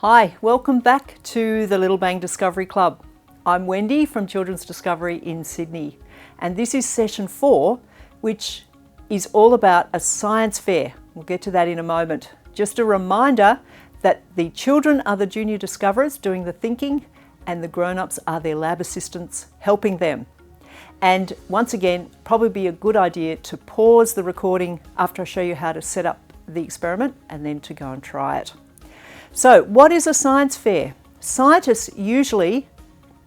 Hi, welcome back to the Little Bang Discovery Club. I'm Wendy from Children's Discovery in Sydney, and this is session 4, which is all about a science fair. We'll get to that in a moment. Just a reminder that the children are the junior discoverers doing the thinking, and the grown-ups are their lab assistants helping them. And once again, probably be a good idea to pause the recording after I show you how to set up the experiment and then to go and try it. So what is a science fair? Scientists usually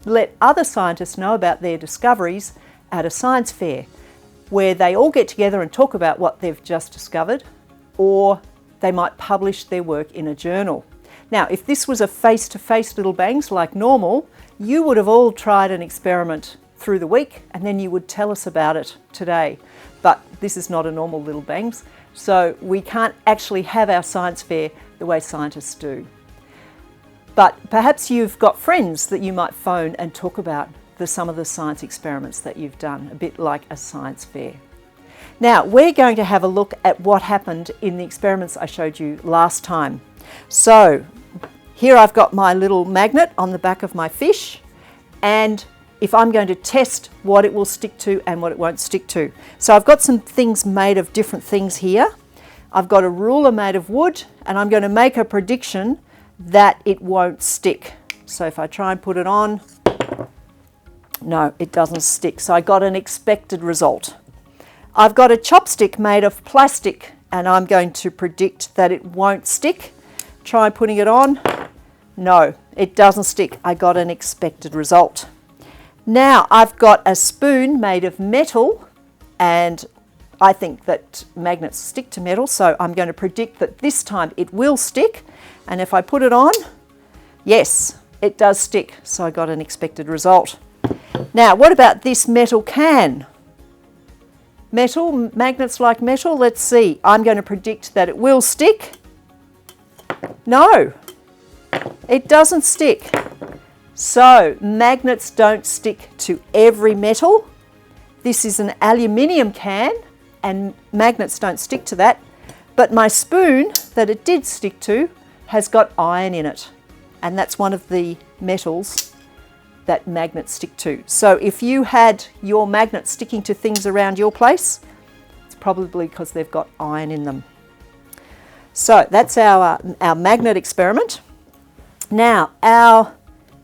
let other scientists know about their discoveries at a science fair, where they all get together and talk about what they've just discovered, or they might publish their work in a journal. Now, if this was a face-to-face Little Bangs like normal, you would have all tried an experiment through the week and then you would tell us about it today. But this is not a normal Little Bangs, so we can't actually have our science fair the way scientists do. But perhaps you've got friends that you might phone and talk about some of the science experiments that you've done, a bit like a science fair. Now, we're going to have a look at what happened in the experiments I showed you last time. So, here I've got my little magnet on the back of my fish, and if I'm going to test what it will stick to and what it won't stick to. So I've got some things made of different things here. I've got a ruler made of wood, and I'm going to make a prediction that it won't stick. So if I try and put it on, no, it doesn't stick. So I got an expected result. I've got a chopstick made of plastic, and I'm going to predict that it won't stick. Try putting it on. No, it doesn't stick. I got an expected result. Now I've got a spoon made of metal, and I think that magnets stick to metal, so I'm going to predict that this time it will stick. And if I put it on, yes, it does stick. So I got an expected result. Now, what about this metal can? Metal, magnets like metal, let's see. I'm going to predict that it will stick. No, it doesn't stick. So magnets don't stick to every metal. This is an aluminium can, and magnets don't stick to that. But my spoon that it did stick to has got iron in it, and that's one of the metals that magnets stick to. So if you had your magnet sticking to things around your place, it's probably because they've got iron in them. So that's our magnet experiment. Now, our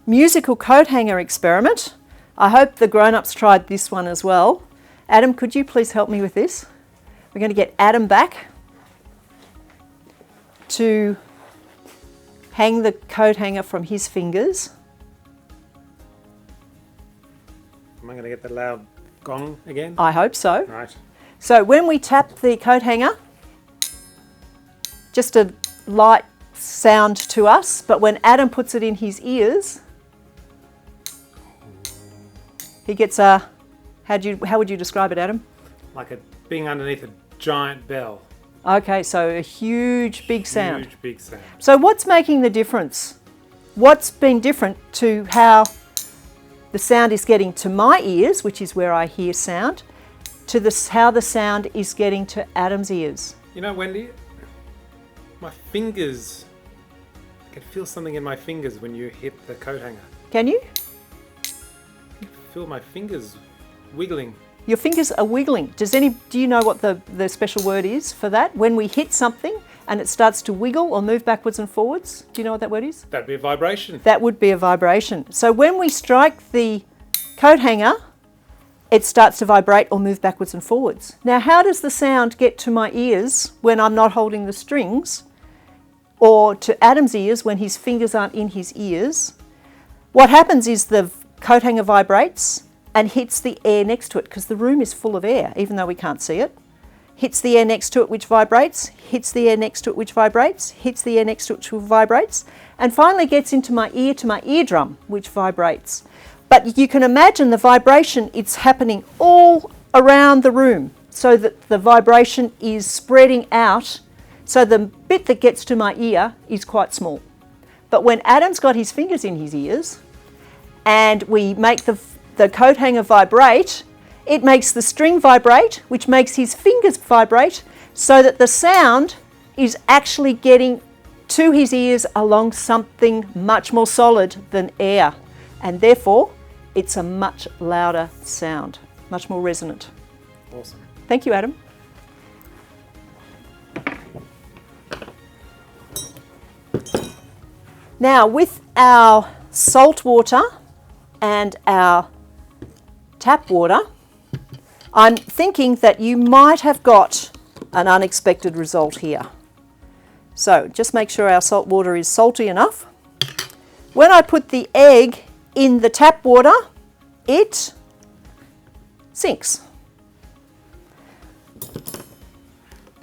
musical coat hanger experiment. I hope the grown-ups tried this one as well. Adam, could you please help me with this? We're going to get Adam back to hang the coat hanger from his fingers. Am I going to get the loud gong again? I hope so. Right. So when we tap the coat hanger, just a light sound to us, but when Adam puts it in his ears, he gets a, how would you describe it, Adam? Like being underneath a giant bell. Okay, so a huge, big sound. Huge, big sound. So what's making the difference? What's been different to how the sound is getting to my ears, which is where I hear sound, to how the sound is getting to Adam's ears? You know, Wendy, my fingers, I can feel something in my fingers when you hit the coat hanger. Can you? I feel my fingers wiggling. Your fingers are wiggling. Do you know what the special word is for that? When we hit something and it starts to wiggle or move backwards and forwards, do you know what that word is? That'd be a vibration. That would be a vibration. So when we strike the coat hanger, it starts to vibrate or move backwards and forwards. Now, how does the sound get to my ears when I'm not holding the strings, or to Adam's ears when his fingers aren't in his ears? What happens is the coat hanger vibrates and hits the air next to it, because the room is full of air, even though we can't see it. Hits the air next to it, which vibrates, hits the air next to it, which vibrates, hits the air next to it, which vibrates, and finally gets into my ear to my eardrum, which vibrates. But you can imagine the vibration, it's happening all around the room, so that the vibration is spreading out, so the bit that gets to my ear is quite small. But when Adam's got his fingers in his ears, and we make the coat hanger vibrate, it makes the string vibrate, which makes his fingers vibrate, so that the sound is actually getting to his ears along something much more solid than air, and therefore it's a much louder sound, much more resonant. Awesome. Thank you, Adam. Now, with our salt water and our tap water, I'm thinking that you might have got an unexpected result here. So just make sure our salt water is salty enough. When I put the egg in the tap water, it sinks.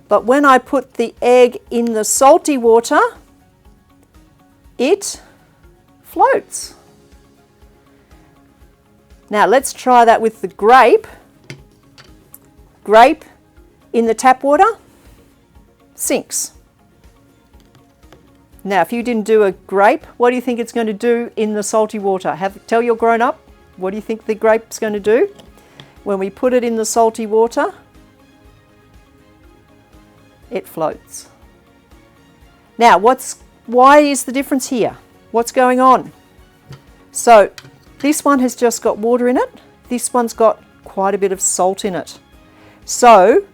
But when I put the egg in the salty water, it floats. Now let's try that with the grape. Grape in the tap water sinks. Now if you didn't do a grape, what do you think it's going to do in the salty water? Tell your grown up, what do you think the grape's going to do? When we put it in the salty water, it floats. Now why is the difference here? What's going on? So this one has just got water in it. This one's got quite a bit of salt in it. So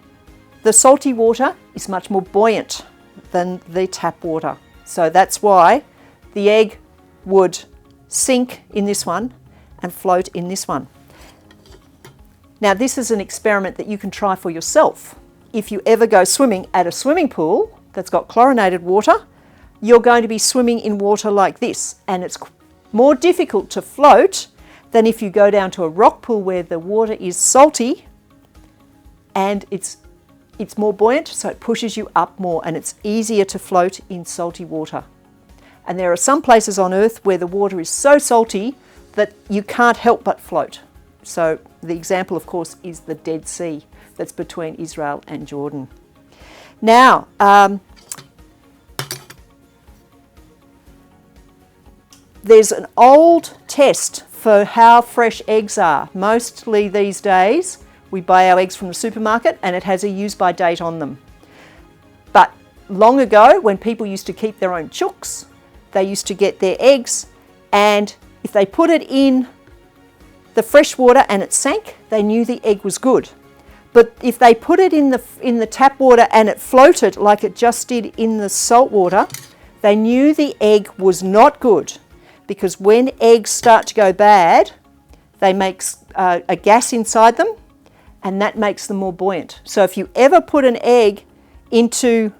the salty water is much more buoyant than the tap water. So that's why the egg would sink in this one and float in this one. Now this is an experiment that you can try for yourself. If you ever go swimming at a swimming pool that's got chlorinated water, you're going to be swimming in water like this, and it's more difficult to float than if you go down to a rock pool where the water is salty and it's more buoyant, so it pushes you up more and it's easier to float in salty water. And there are some places on earth where the water is so salty that you can't help but float. So the example, of course, is the Dead Sea that's between Israel and Jordan. Now, there's an old test for how fresh eggs are. Mostly these days we buy our eggs from the supermarket and it has a use by date on them. But long ago, when people used to keep their own chooks, they used to get their eggs, and if they put it in the fresh water and it sank, they knew the egg was good. But if they put it in the tap water and it floated like it just did in the salt water, they knew the egg was not good. Because when eggs start to go bad, they make a gas inside them, and that makes them more buoyant. So if you ever put an egg into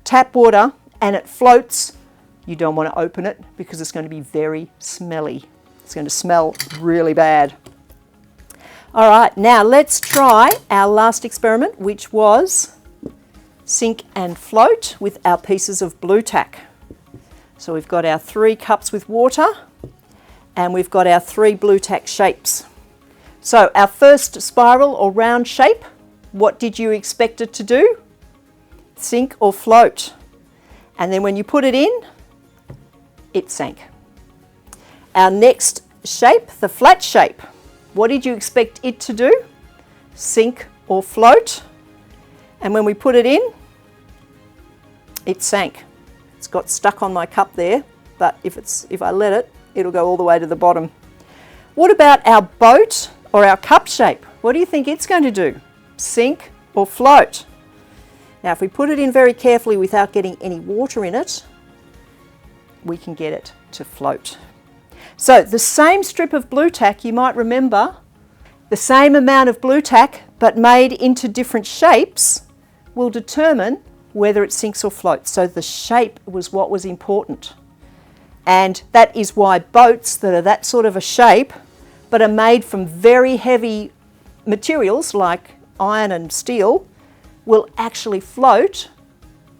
tap water and it floats, you don't want to open it because it's going to be very smelly. It's going to smell really bad. All right, now let's try our last experiment, which was sink and float with our pieces of blue tack. So we've got our 3 cups with water and we've got our 3 blue tack shapes. So our first spiral or round shape, what did you expect it to do? Sink or float. And then when you put it in, it sank. Our next shape, the flat shape, what did you expect it to do? Sink or float. And when we put it in, it sank. It's got stuck on my cup there, but if I let it, it'll go all the way to the bottom. What about our boat or our cup shape? What do you think it's going to do? Sink or float? Now, if we put it in very carefully without getting any water in it, we can get it to float. So the same strip of blue tack, you might remember, the same amount of blue tack, but made into different shapes, will determine whether it sinks or floats. So the shape was what was important. And that is why boats that are that sort of a shape, but are made from very heavy materials like iron and steel, will actually float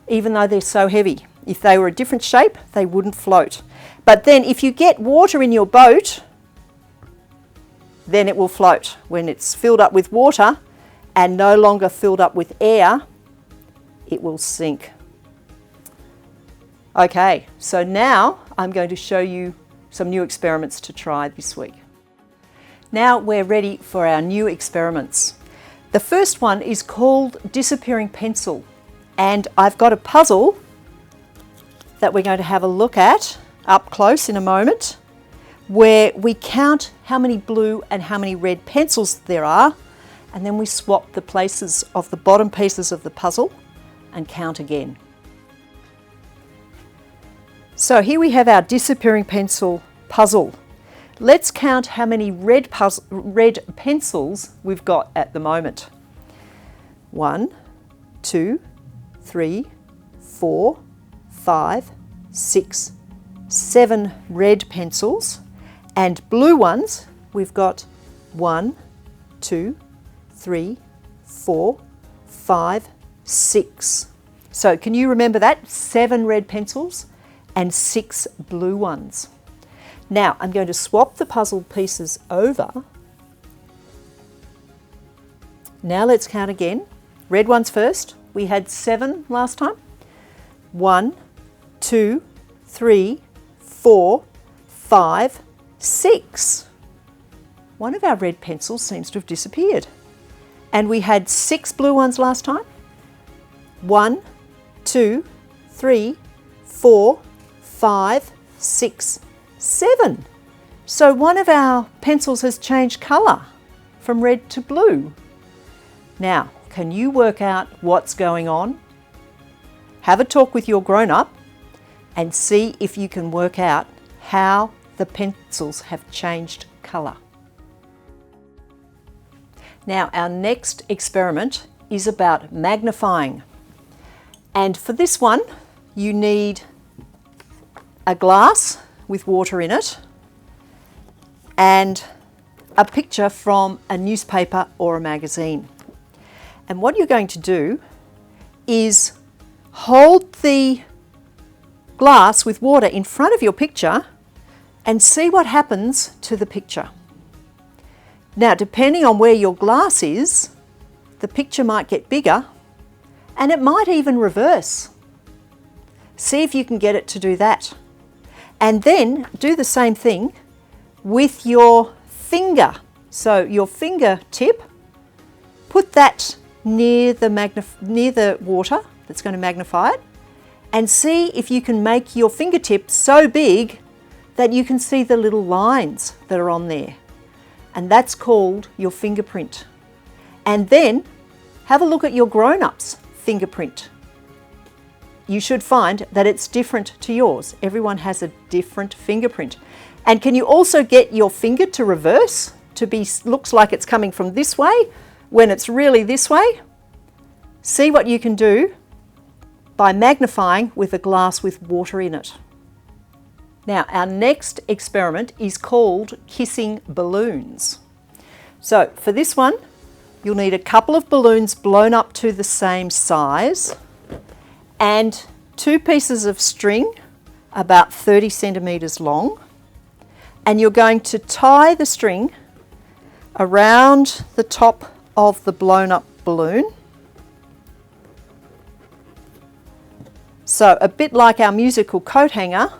even though they're so heavy. If they were a different shape, they wouldn't float. But then if you get water in your boat, then it will float. When it's filled up with water and no longer filled up with air, it will sink. Okay, so now I'm going to show you some new experiments to try this week. Now we're ready for our new experiments. The first one is called Disappearing Pencil, and I've got a puzzle that we're going to have a look at up close in a moment, where we count how many blue and how many red pencils there are, and then we swap the places of the bottom pieces of the puzzle and count again. So here we have our disappearing pencil puzzle. Let's count how many red pencils we've got at the moment. 1, 2, 3, 4, 5, 6, 7 red pencils, and blue ones we've got 1, 2, 3, 4, 5, 6. So can you remember that? 7 red pencils and 6 blue ones. Now I'm going to swap the puzzle pieces over. Now let's count again. Red ones first. We had 7 last time. 1, 2, 3, 4, 5, 6. One of our red pencils seems to have disappeared. And we had 6 blue ones last time. 1, 2, 3, 4, 5, 6, 7. So one of our pencils has changed colour from red to blue. Now, can you work out what's going on? Have a talk with your grown-up and see if you can work out how the pencils have changed colour. Now, our next experiment is about magnifying. And for this one, you need a glass with water in it and a picture from a newspaper or a magazine. And what you're going to do is hold the glass with water in front of your picture and see what happens to the picture. Now, depending on where your glass is, the picture might get bigger and it might even reverse. See if you can get it to do that. And then do the same thing with your finger. So your fingertip, put that near the water that's going to magnify it, and see if you can make your fingertip so big that you can see the little lines that are on there. And that's called your fingerprint. And then have a look at your grown-up's fingerprint. You should find that it's different to yours. Everyone has a different fingerprint. And can you also get your finger to reverse, to be, looks like it's coming from this way when it's really this way? See what you can do by magnifying with a glass with water in it. Now, our next experiment is called kissing balloons. So for this one, you'll need a couple of balloons blown up to the same size and 2 pieces of string about 30 centimetres long. And you're going to tie the string around the top of the blown up balloon. So a bit like our musical coat hanger,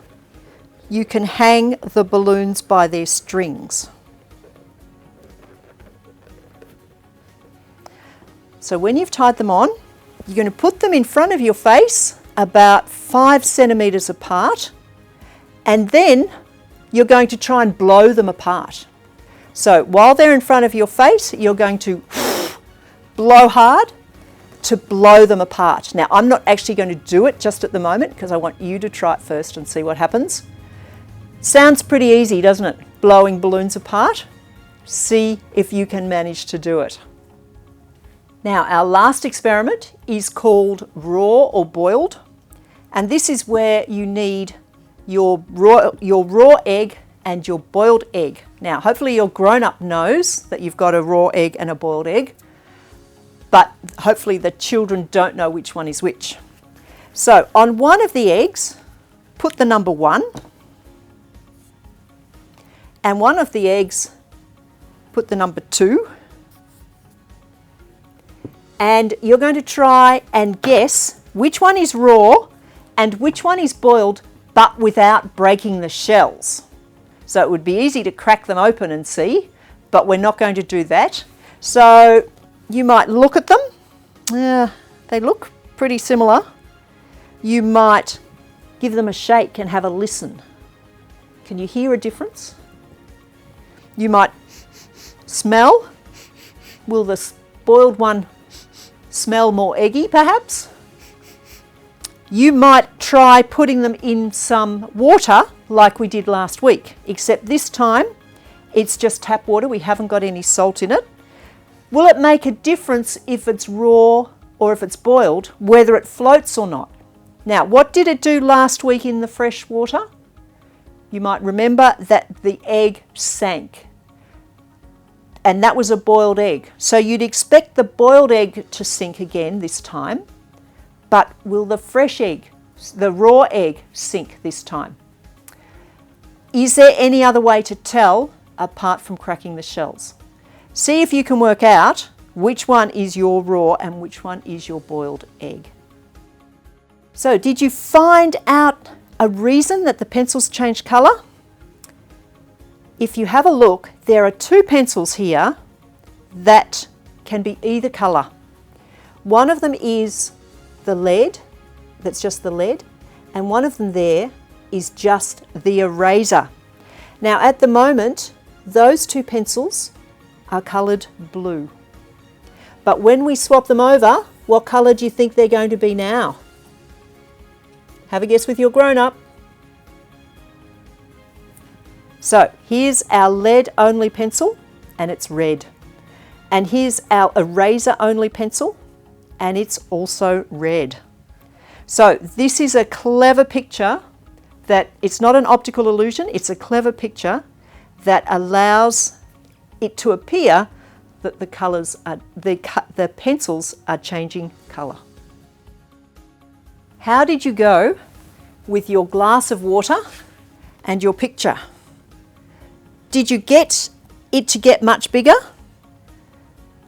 you can hang the balloons by their strings. So when you've tied them on, you're going to put them in front of your face about 5 centimetres apart, and then you're going to try and blow them apart. So while they're in front of your face, you're going to blow hard to blow them apart. Now, I'm not actually going to do it just at the moment because I want you to try it first and see what happens. Sounds pretty easy, doesn't it? Blowing balloons apart. See if you can manage to do it. Now, our last experiment is called raw or boiled, and this is where you need your raw egg and your boiled egg. Now, hopefully your grown-up knows that you've got a raw egg and a boiled egg, but hopefully the children don't know which one is which. So on one of the eggs, put the number 1, and one of the eggs, put the number 2, and you're going to try and guess which one is raw and which one is boiled, but without breaking the shells. So it would be easy to crack them open and see, but we're not going to do that. So you might look at them. They look pretty similar. You might give them a shake and have a listen. Can you hear a difference? You might smell. Will the boiled one smell more eggy, perhaps? You might try putting them in some water like we did last week, except this time it's just tap water. We haven't got any salt in it. Will it make a difference if it's raw or if it's boiled, whether it floats or not? Now, what did it do last week in the fresh water? You might remember that the egg sank, and that was a boiled egg. So you'd expect the boiled egg to sink again this time, but will the fresh egg, the raw egg, sink this time? Is there any other way to tell apart from cracking the shells? See if you can work out which one is your raw and which one is your boiled egg. So did you find out a reason that the pencils change colour? If you have a look, there are two pencils here that can be either colour. One of them is the lead, that's just the lead, and one of them there is just the eraser. Now at the moment, those two pencils are coloured blue. But when we swap them over, what colour do you think they're going to be now? Have a guess with your grown-up. So here's our lead only pencil and it's red. And here's our eraser only pencil and it's also red. So this is a clever picture that it's not an optical illusion, it's a clever picture that allows it to appear that the colours are, the pencils are changing colour. How did you go with your glass of water and your picture? Did you get it to get much bigger?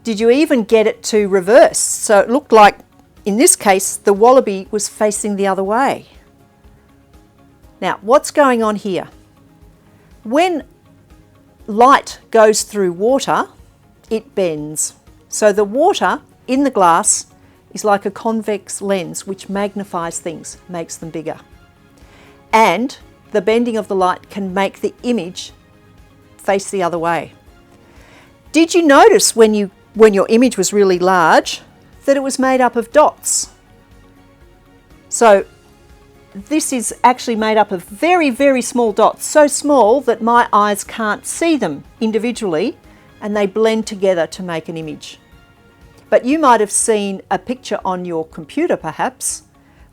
Did you even get it to reverse? So it looked like, in this case, the wallaby was facing the other way. Now, what's going on here? When light goes through water, it bends. So the water in the glass is like a convex lens which magnifies things, makes them bigger. And the bending of the light can make the image face the other way. Did you notice when your image was really large that it was made up of dots? So this is actually made up of very, very small dots, so small that my eyes can't see them individually and they blend together to make an image. But you might have seen a picture on your computer perhaps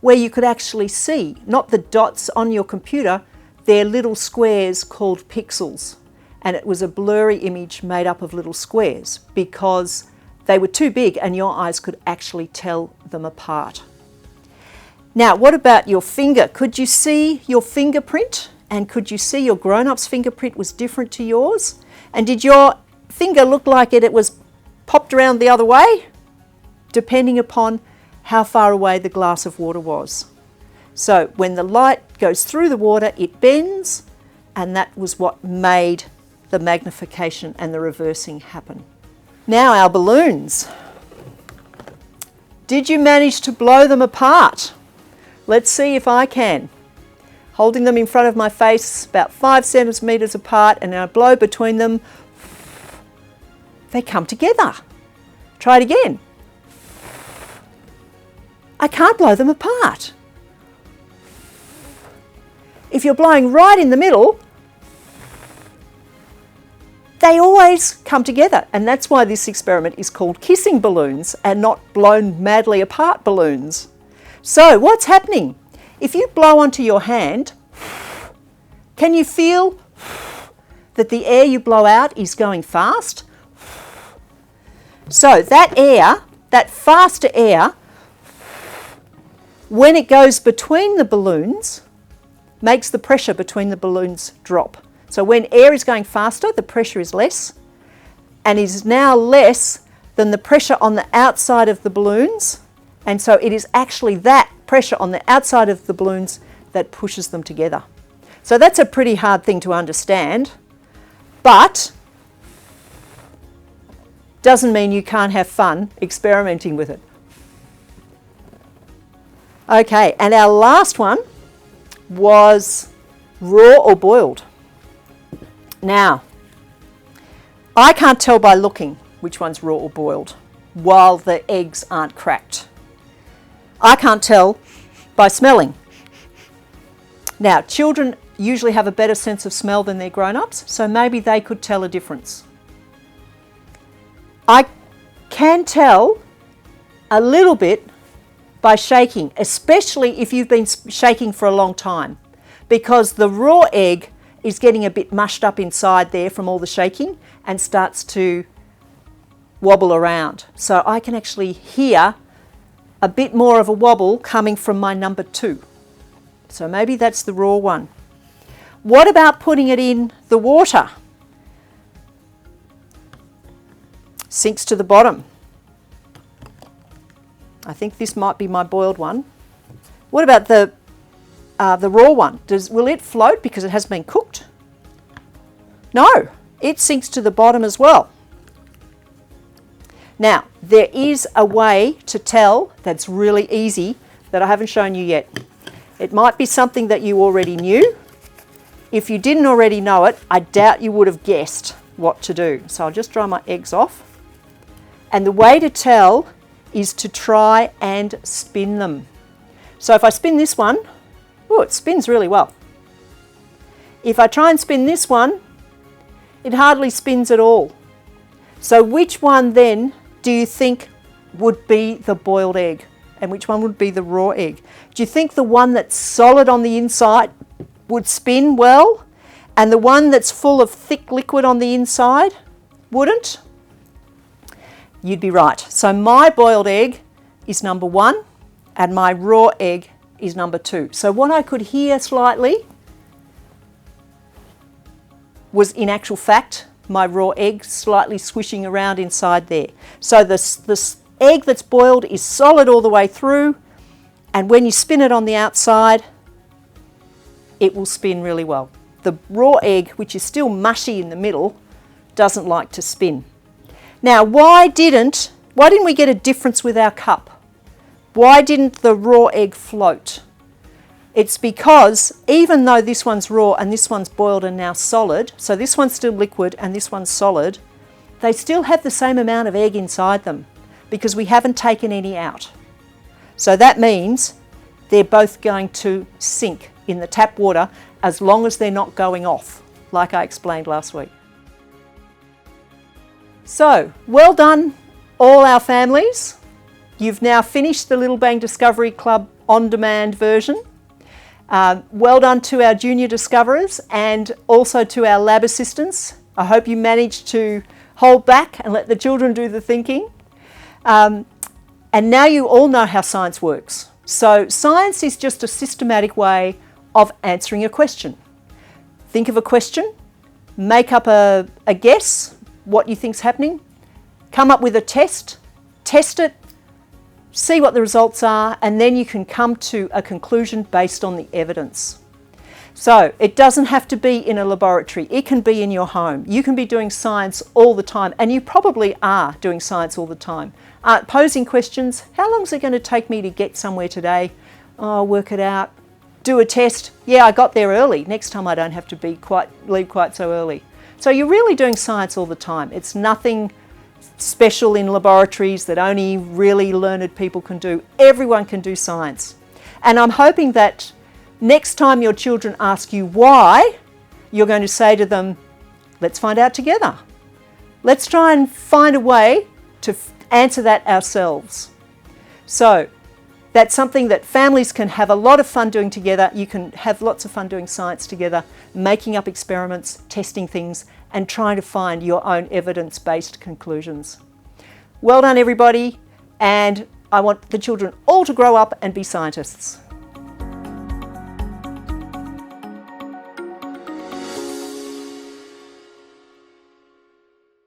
where you could actually see, not the dots on your computer, they're little squares called pixels. And it was a blurry image made up of little squares because they were too big and your eyes could actually tell them apart. Now, what about your finger? Could you see your fingerprint? And could you see your grown-up's fingerprint was different to yours? And did your finger look like it was popped around the other way? Depending upon how far away the glass of water was. So when the light goes through the water, it bends, and that was what made the magnification and the reversing happen. Now our balloons. Did you manage to blow them apart? Let's see if I can. Holding them in front of my face about 5 centimetres apart, and I blow between them. They come together. Try it again. I can't blow them apart. If you're blowing right in the middle, they always come together, and that's why this experiment is called kissing balloons and not blown madly apart balloons. So what's happening? If you blow onto your hand, can you feel that the air you blow out is going fast? So that air, that faster air, when it goes between the balloons, makes the pressure between the balloons drop. So when air is going faster, the pressure is less, and is now less than the pressure on the outside of the balloons. And so it is actually that pressure on the outside of the balloons that pushes them together. So that's a pretty hard thing to understand, but doesn't mean you can't have fun experimenting with it. Okay, and our last one, was raw or boiled. Now, I can't tell by looking which one's raw or boiled while the eggs aren't cracked. I can't tell by smelling. Now, children usually have a better sense of smell than their grown-ups, so maybe they could tell a difference. I can tell a little bit by shaking, especially if you've been shaking for a long time, because the raw egg is getting a bit mushed up inside there from all the shaking and starts to wobble around. So I can actually hear a bit more of a wobble coming from my number 2. So maybe that's the raw one. What about putting it in the water? Sinks to the bottom. I think this might be my boiled one. What about the raw one? Will it float because it hasn't been cooked? No, it sinks to the bottom as well. Now, there is a way to tell that's really easy that I haven't shown you yet. It might be something that you already knew. If you didn't already know it, I doubt you would have guessed what to do. So I'll just dry my eggs off. And the way to tell is to try and spin them. So if I spin this one, oh, it spins really well. If I try and spin this one, it hardly spins at all. So which one then do you think would be the boiled egg? And which one would be the raw egg? Do you think the one that's solid on the inside would spin well, and the one that's full of thick liquid on the inside wouldn't? You'd be right. So my boiled egg is number 1 and my raw egg is number 2. So what I could hear slightly was, in actual fact, my raw egg slightly swishing around inside there. So this egg that's boiled is solid all the way through, and when you spin it on the outside, it will spin really well. The raw egg, which is still mushy in the middle, doesn't like to spin. Now, why didn't we get a difference with our cup? Why didn't the raw egg float? It's because even though this one's raw and this one's boiled and now solid, so this one's still liquid and this one's solid, they still have the same amount of egg inside them because we haven't taken any out. So that means they're both going to sink in the tap water as long as they're not going off, like I explained last week. So, well done all our families. You've now finished the Little Bang Discovery Club on-demand version. Well done to our junior discoverers and also to our lab assistants. I hope you managed to hold back and let the children do the thinking. And now you all know how science works. So science is just a systematic way of answering a question. Think of a question, make up a guess, what you think's happening, come up with a test it, see what the results are, and then you can come to a conclusion based on the evidence. So it doesn't have to be in a laboratory, it can be in your home. You can be doing science all the time, and you probably are doing science all the time. Posing questions, how long is it going to take me to get somewhere today? Oh, work it out. Do a test, yeah, I got there early. Next time I don't have to leave quite so early. So you're really doing science all the time. It's nothing special in laboratories that only really learned people can do. Everyone can do science. And I'm hoping that next time your children ask you why, you're going to say to them, let's find out together. Let's try and find a way to answer that ourselves. So that's something that families can have a lot of fun doing together. You can have lots of fun doing science together, making up experiments, testing things, and trying to find your own evidence-based conclusions. Well done, everybody, and I want the children all to grow up and be scientists.